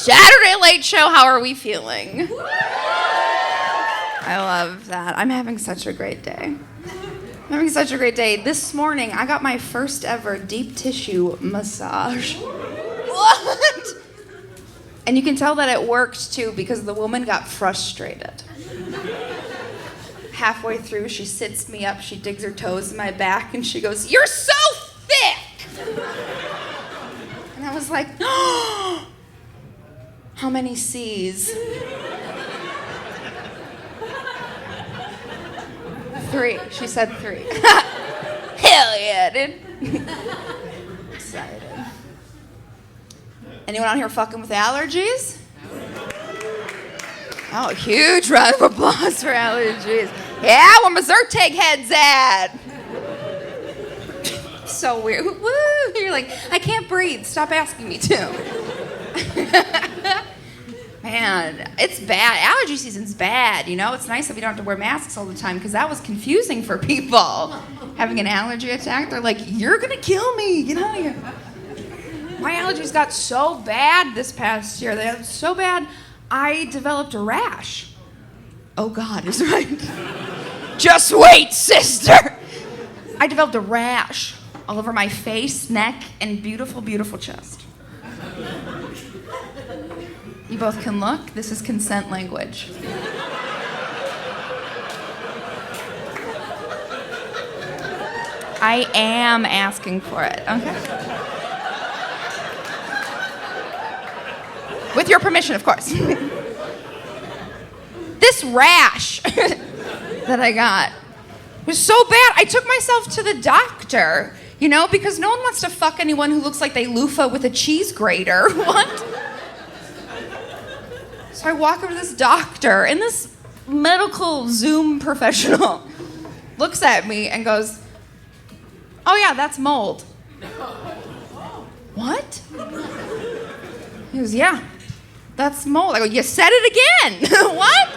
Saturday Late Show. How are we feeling? I love that. I'm having such a great day. This morning, I got my first ever deep tissue massage. What? And you can tell that it worked, too, because the woman got frustrated. Halfway through, she sits me up, she digs her toes in my back, and she goes, "You're so thick!" And I was like, oh, how many C's? 3. She said 3. Hell yeah, dude. Excited. Anyone out here fucking with allergies? Oh, huge round of applause for allergies. Yeah, where my Zyrtec head's at. So weird. Woo! You're like, I can't breathe. Stop asking me to. Man, it's bad. Allergy season's bad, you know? It's nice that we don't have to wear masks all the time because that was confusing for people. Having an allergy attack, they're like, you're going to kill me, you know? My allergies got so bad this past year. They got so bad, I developed a rash. Oh, God is right. Just wait, sister. I developed a rash all over my face, neck, and beautiful, beautiful chest. You both can look. This is consent language. I am asking for it, okay? With your permission, of course. This rash that I got was so bad, I took myself to the doctor, you know, because no one wants to fuck anyone who looks like they loofah with a cheese grater. What? So I walk over to this doctor, and this medical Zoom professional looks at me and goes, "Oh yeah, that's mold." What? He goes, "Yeah, that's mold." I go, "You said it again." What?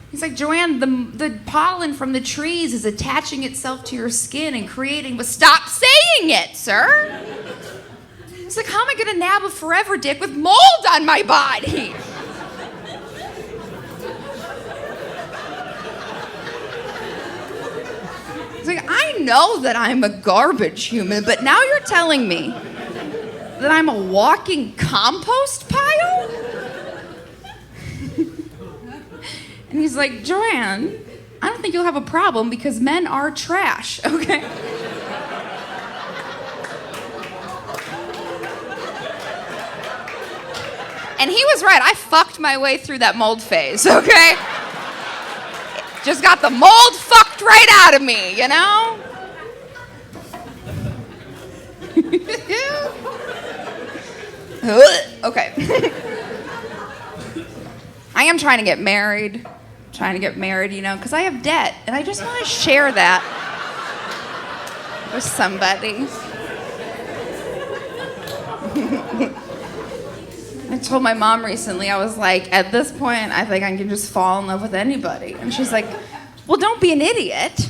He's like, "JoAnn, the pollen from the trees is attaching itself to your skin and creating..." But stop saying it, sir. He's like, "How am I gonna nab a forever dick with mold on my body?" He's like, "I know that I'm a garbage human, but now you're telling me that I'm a walking compost pile?" And he's like, "JoAnn, I don't think you'll have a problem because men are trash, okay?" And he was right. I fucked my way through that mold phase, okay? Just got the mold fucked right out of me, you know? Okay. I am trying to get married, you know, because I have debt, and I just want to share that with somebody. I told my mom recently, I was like, at this point, I think I can just fall in love with anybody. And she's like, "Well, don't be an idiot.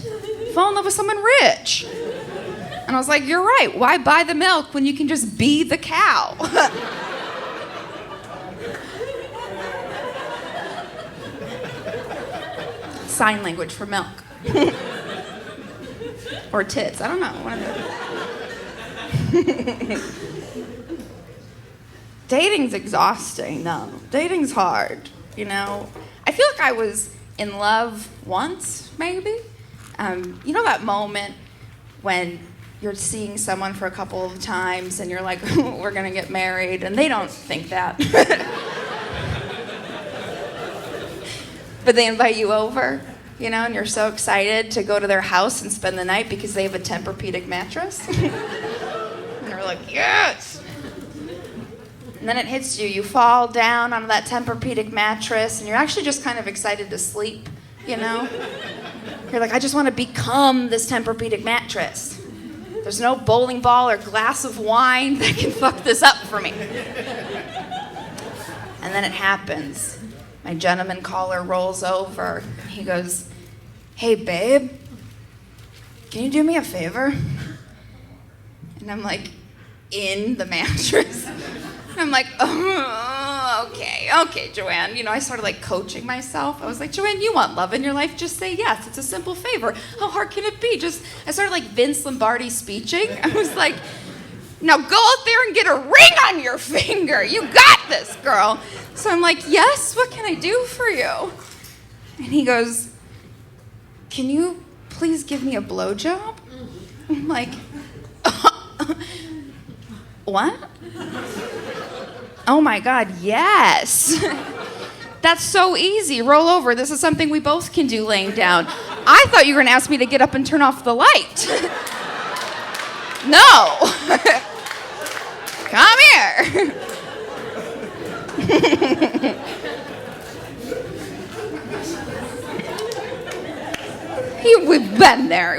Fall in love with someone rich." And I was like, "You're right. Why buy the milk when you can just be the cow?" Sign language for milk. Or tits. I don't know. One of them. Dating's exhausting, though. Dating's hard, you know? I feel like I was in love once, maybe. You know that moment when you're seeing someone for a couple of times and you're like, "We're gonna get married," and they don't think that. But they invite you over, you know, and you're so excited to go to their house and spend the night because they have a Tempur-Pedic mattress. And you're like, "Yes!" And then it hits you. You fall down onto that Tempur-Pedic mattress, and you're actually just kind of excited to sleep, you know? You're like, "I just want to become this Tempur-Pedic mattress. There's no bowling ball or glass of wine that can fuck this up for me." And then it happens. My gentleman caller rolls over. He goes, "Hey, babe, can you do me a favor?" And I'm like, in the mattress. I I'm like, oh, okay, JoAnn. You know, I started like coaching myself. I was like, JoAnn, you want love in your life? Just say yes. It's a simple favor. How hard can it be? I started like Vince Lombardi speeching. I was like, now go out there and get a ring on your finger. You got this, girl. So I'm like, yes, what can I do for you? And he goes, can you please give me a blowjob? I'm like, what? Oh my God, yes. That's so easy. Roll over. This is something we both can do laying down. I thought you were going to ask me to get up and turn off the light. No. Come here. We've been there.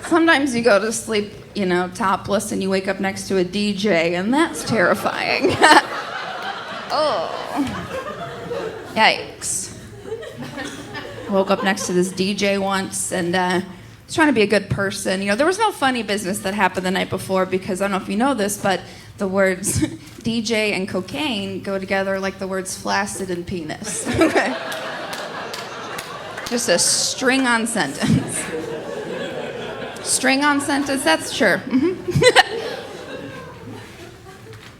Sometimes you go to sleep, you know, topless, and you wake up next to a DJ, and that's terrifying. Oh. Yikes. I woke up next to this DJ once, and was trying to be a good person. You know, there was no funny business that happened the night before because, I don't know if you know this, but the words DJ and cocaine go together like the words flaccid and penis. Okay. Just a string-on sentence. String-on sentence? That's sure.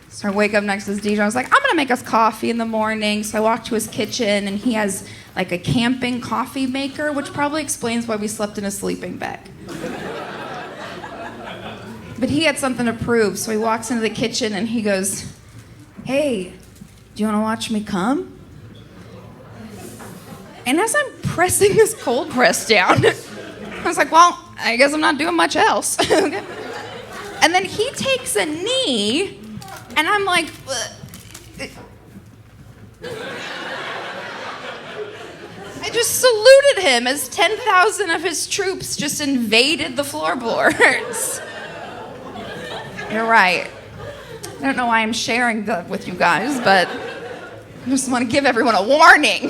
So I wake up next to this DJ. I was like, I'm going to make us coffee in the morning. So I walk to his kitchen, and he has like a camping coffee maker, which probably explains why we slept in a sleeping bag. But he had something to prove. So he walks into the kitchen, and he goes, hey, do you want to watch me come? And as I'm pressing this cold press down, I was like, well, I guess I'm not doing much else. Okay. And then he takes a knee, and I'm like, I just saluted him as 10,000 of his troops just invaded the floorboards. You're right. I don't know why I'm sharing that with you guys, but I just want to give everyone a warning.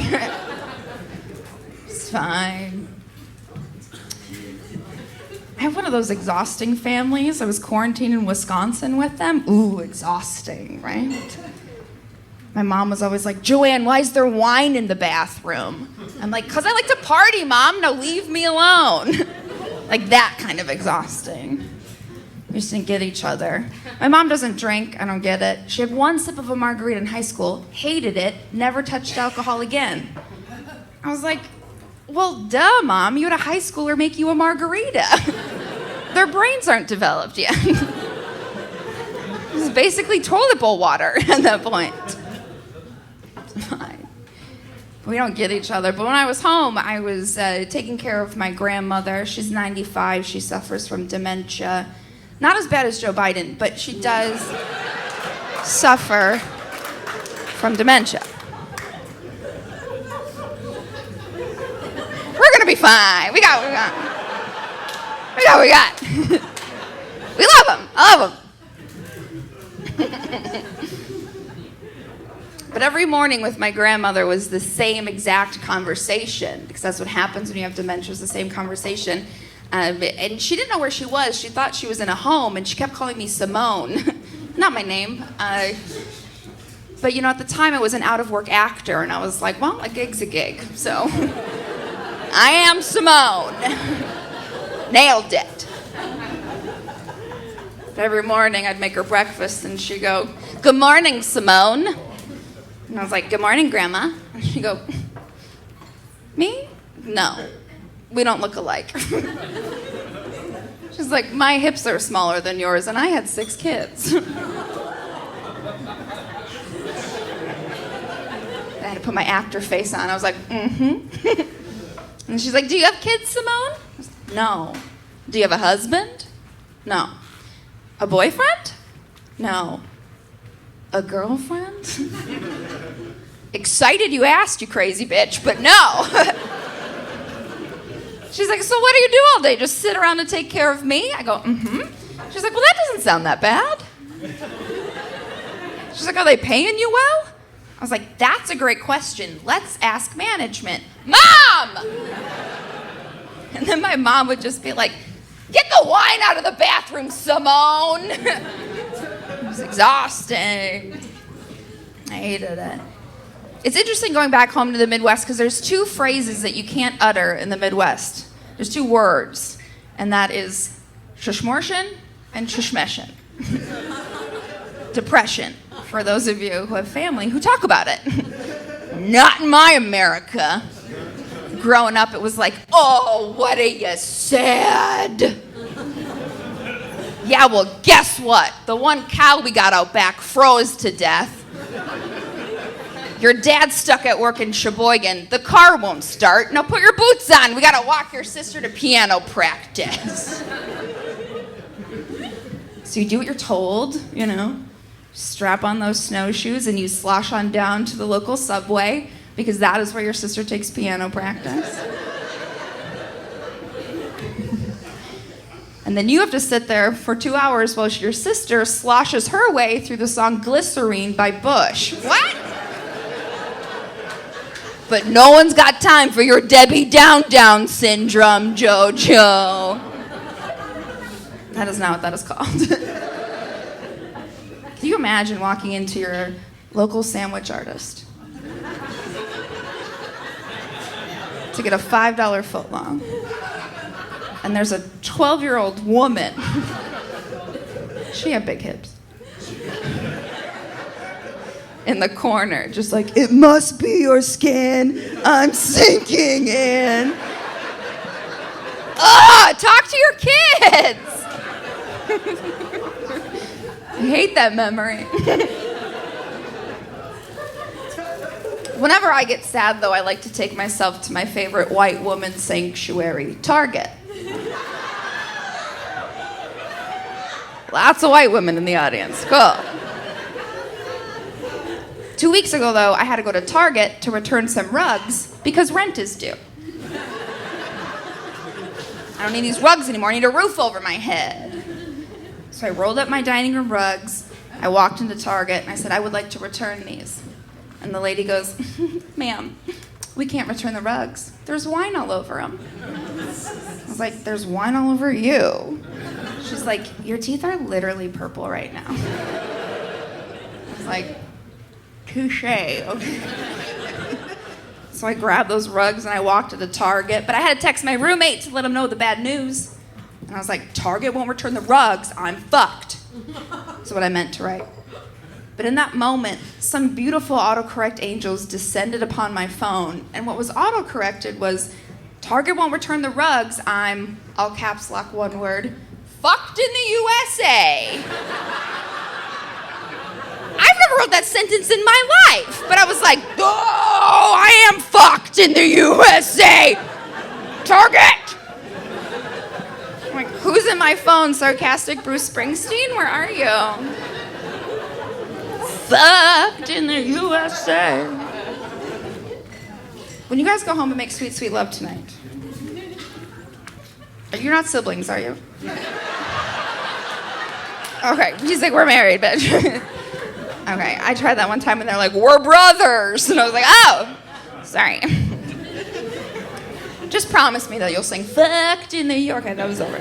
It's fine. I have one of those exhausting families. I was quarantined in Wisconsin with them. Ooh, exhausting, right? My mom was always like, JoAnn, why is there wine in the bathroom? I'm like, because I like to party, Mom. Now leave me alone. Like that kind of exhausting. We just didn't get each other. My mom doesn't drink. I don't get it. She had one sip of a margarita in high school, hated it, never touched alcohol again. I was like, well, duh, Mom. You had a high schooler make you a margarita. Their brains aren't developed yet. It was basically toilet bowl water at that point. It's fine. We don't get each other. But when I was home, I was taking care of my grandmother. She's 95. She suffers from dementia. Not as bad as Joe Biden, but she does suffer from dementia. We're gonna be fine. We got. We love him. I love him. But every morning with my grandmother was the same exact conversation, because that's what happens when you have dementia, is the same conversation. And she didn't know where she was. She thought she was in a home, and she kept calling me Simone. Not my name. But, you know, at the time I was an out-of-work actor, and I was like, well, a gig's a gig. So I am Simone. Nailed it. But every morning I'd make her breakfast, and she'd go, good morning, Simone. And I was like, good morning, Grandma. And she'd go, me? No. We don't look alike. She's like, my hips are smaller than yours, and I had 6 kids. I had to put my actor face on. I was like, mm-hmm. And she's like, do you have kids, Simone? I was like, no. Do you have a husband? No. A boyfriend? No. A girlfriend? Excited you asked, you crazy bitch, but no. She's like, so what do you do all day? Just sit around and take care of me? I go, mm-hmm. She's like, well, that doesn't sound that bad. She's like, are they paying you well? I was like, that's a great question. Let's ask management. Mom! And then my mom would just be like, get the wine out of the bathroom, Simone. was exhausting. I hated it. It's interesting going back home to the Midwest because there's two phrases that you can't utter in the Midwest. There's two words, and that is shushmortion and shushmession. Depression, for those of you who have family who talk about it. Not in my America. Growing up, it was like, oh, what are you sad? Yeah, well, guess what? The one cow we got out back froze to death. Your dad's stuck at work in Sheboygan. The car won't start. Now put your boots on. We gotta walk your sister to piano practice. So you do what you're told, you know. Strap on those snowshoes and you slosh on down to the local Subway because that is where your sister takes piano practice. And then you have to sit there for 2 hours while your sister sloshes her way through the song Glycerine by Bush. What? But no one's got time for your Debbie Down syndrome, JoJo. That is not what that is called. Can you imagine walking into your local sandwich artist to get a $5 footlong, and there's a 12-year-old woman. She had big hips. In the corner, just like, it must be your skin, I'm sinking in. Talk to your kids. I hate that memory. Whenever I get sad, though, I like to take myself to my favorite white woman sanctuary, Target. Lots of white women in the audience. Cool. 2 weeks ago, though, I had to go to Target to return some rugs because rent is due. I don't need these rugs anymore. I need a roof over my head. So I rolled up my dining room rugs. I walked into Target and I said, I would like to return these. And the lady goes, ma'am, we can't return the rugs. There's wine all over them. I was like, there's wine all over you. She's like, your teeth are literally purple right now. I was like, touche, okay. So I grabbed those rugs and I walked to the Target, but I had to text my roommate to let him know the bad news. And I was like, Target won't return the rugs, I'm fucked. That's what I meant to write. But in that moment, some beautiful autocorrect angels descended upon my phone, and what was autocorrected was, Target won't return the rugs, I'm, all caps lock one word, fucked in the USA. I've never wrote that sentence in my life, but I was like, oh, I am fucked in the USA. Target. I'm like, who's in my phone? Sarcastic Bruce Springsteen? Where are you? Fucked in the USA. When you guys go home and make sweet, sweet love tonight, you're not siblings, are you? Okay, he's like, we're married, bitch. Okay, I tried that one time and they're like, we're brothers. And I was like, oh, sorry. Just promise me that you'll sing fucked in the... Okay, that was over.